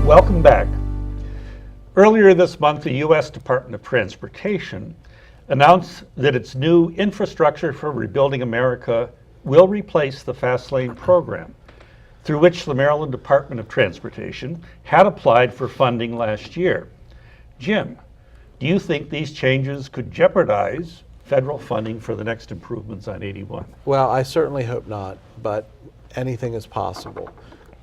Welcome back. Earlier this month, the U.S. Department of Transportation announced that its new Infrastructure for Rebuilding America will replace the FASTLANE program, through which the Maryland Department of Transportation had applied for funding last year. Jim, do you think these changes could jeopardize federal funding for the next improvements on 81? Well, I certainly hope not, but anything is possible.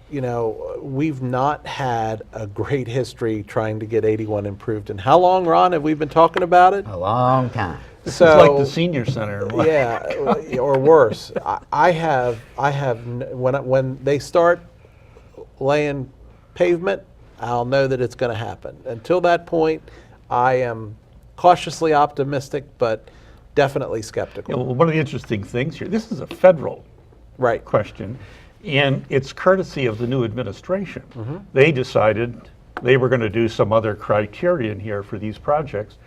You know, we've not had a great history trying to get 81 improved. And how long, Ron, have we been talking about it? A long time. This is like the senior center. Yeah, or worse. When they start laying pavement, I'll know that it's going to happen. Until that point, I am cautiously optimistic, but definitely skeptical. You know, one of the interesting things here, this is a federal question, and it's courtesy of the new administration. Mm-hmm. They decided they were going to do some other criterion here for these projects,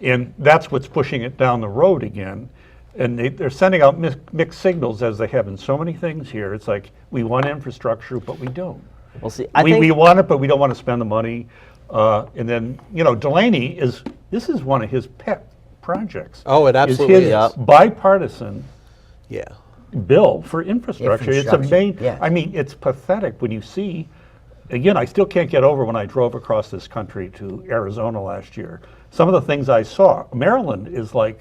and that's what's pushing it down the road again. And they're sending out mixed signals, as they have in so many things here. It's like, we want infrastructure, but we don't. Well, see, we want it, but we don't want to spend the money. And then, you know, Delaney this is one of his pet projects. Oh, it absolutely is. Bipartisan bill for infrastructure. It's I mean, it's pathetic when you see, again, I still can't get over when I drove across this country to Arizona last year. Some of the things I saw. Maryland is like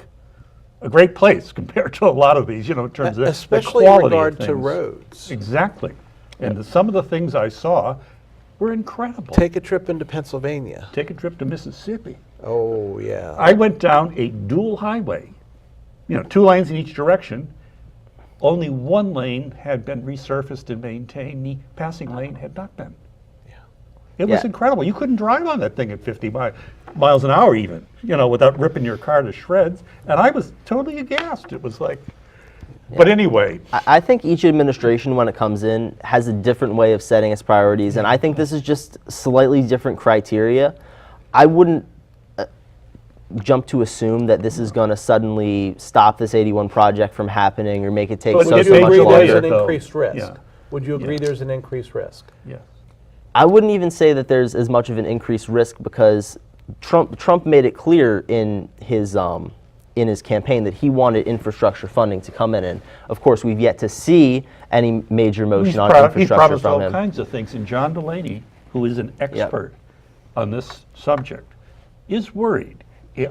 a great place compared to a lot of these, you know, in terms of especially the in quality regard of things. to roads. Exactly. And some of the things I saw were incredible. Take a trip into Pennsylvania. Take a trip to Mississippi. Oh, yeah. I went down a dual highway, you know, 2 lanes in each direction. Only 1 lane had been resurfaced and maintained. The passing lane had not been. It was incredible. You couldn't drive on that thing at 50 miles an hour even, you know, without ripping your car to shreds. And I was totally aghast. It was like, but anyway. I think each administration, when it comes in, has a different way of setting its priorities. And I think this is just slightly different criteria. I wouldn't jump to assume that this is going to suddenly stop this 81 project from happening or make it take so much longer. Would you agree there's an increased risk? Yeah. Would you agree there's an increased risk? Yes. I wouldn't even say that there's as much of an increased risk, because Trump made it clear in his campaign that he wanted infrastructure funding to come in. And of course, we've yet to see any major motion on infrastructure He promised from all him. kinds of things. And John Delaney, who is an expert on this subject, is worried.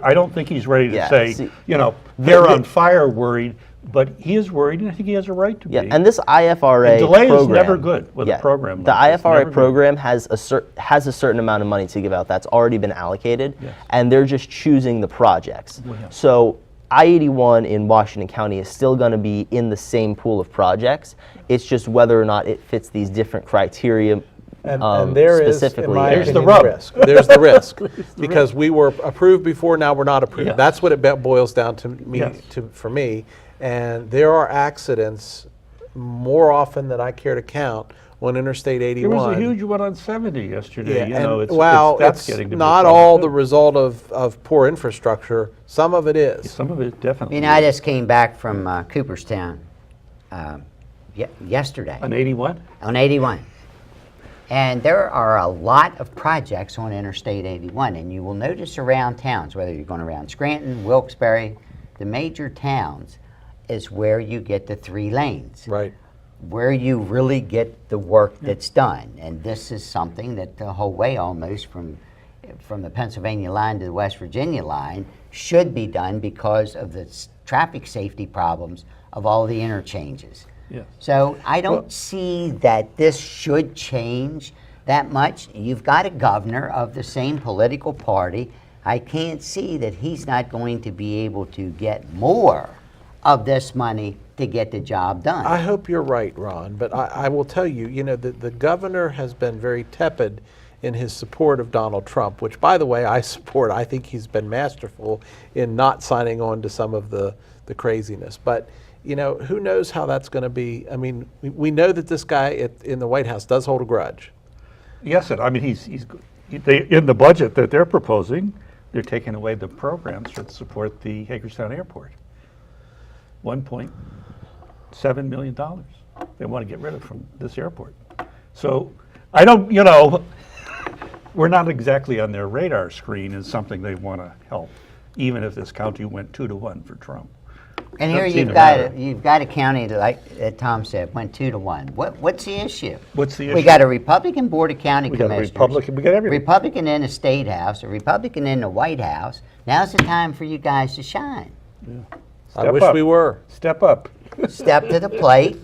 I don't think he's ready to say, you know, they're on fire worried, but he is worried, and I think he has a right to be. And this IFRA delay program, is never good with a program. The like IFRA program has a certain amount of money to give out that's already been allocated, and they're just choosing the projects. So I-81 in Washington County is still going to be in the same pool of projects. It's just whether or not it fits these different criteria. And there is, in my there's opinion, the rub. risk. There's the risk. Because we were approved before, now we're not approved. That's what it boils down to me, for me. And there are accidents more often than I care to count on Interstate 81. There was a huge one on 70 yesterday. You know, it's getting to not all the result of poor infrastructure. Some of it is. Some of it definitely. I mean, I just came back from Cooperstown yesterday. On 81? On 81. And there are a lot of projects on Interstate 81, and you will notice around towns, whether you're going around Scranton, Wilkes-Barre, the major towns is where you get the 3 lanes. Right. Where you really get the work that's done. And this is something that the whole way almost from the Pennsylvania line to the West Virginia line should be done because of the traffic safety problems of all the interchanges. So I don't see that this should change that much. You've got a governor of the same political party. I can't see that he's not going to be able to get more of this money to get the job done. I hope you're right, Ron, but I will tell you, you know, the governor has been very tepid in his support of Donald Trump, which, by the way, I support. I think he's been masterful in not signing on to some of the craziness. But you know, who knows how that's going to be? I mean, we know that this guy in the White House does hold a grudge. Yes, I mean, in the budget that they're proposing, they're taking away the programs to support the Hagerstown Airport. $1.7 million they want to get rid of from this airport. So I don't, you know, we're not exactly on their radar screen as something they want to help, even if this county went 2-1 for Trump. And here Doesn't seem you've to got matter. you've got a county that, like Tom said, went 2-1. What's the issue? What's the We issue? got a Republican Board of County We got a Commissioners. Republican, we got everything. Republican in the State House, a Republican in the White House. Now's the time for you guys to shine. I Step wish up. we were. Step up. Step to the plate.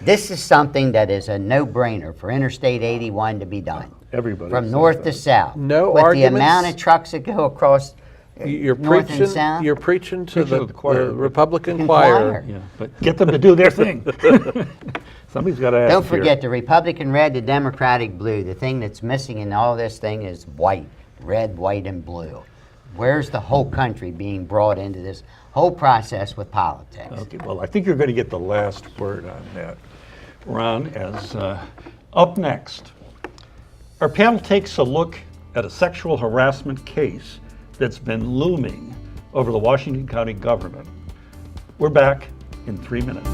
This is something that is a no-brainer for Interstate 81 to be done. Everybody From says north that. to south. No With arguments? the amount of trucks that go across You're north preaching. and south. You're preaching to Preaching the, to the choir. the Republican Choir. choir. Yeah, but get them to do their thing. Somebody's got to ask Don't here. forget the Republican red, the Democratic blue. The thing that's missing in all this thing is white. Red, white, and blue. Where's the whole country being brought into this whole process with politics? Okay, well, I think you're going to get the last word on that, Ron, as up next. Our panel takes a look at a sexual harassment case that's been looming over the Washington County government. We're back in 3 minutes.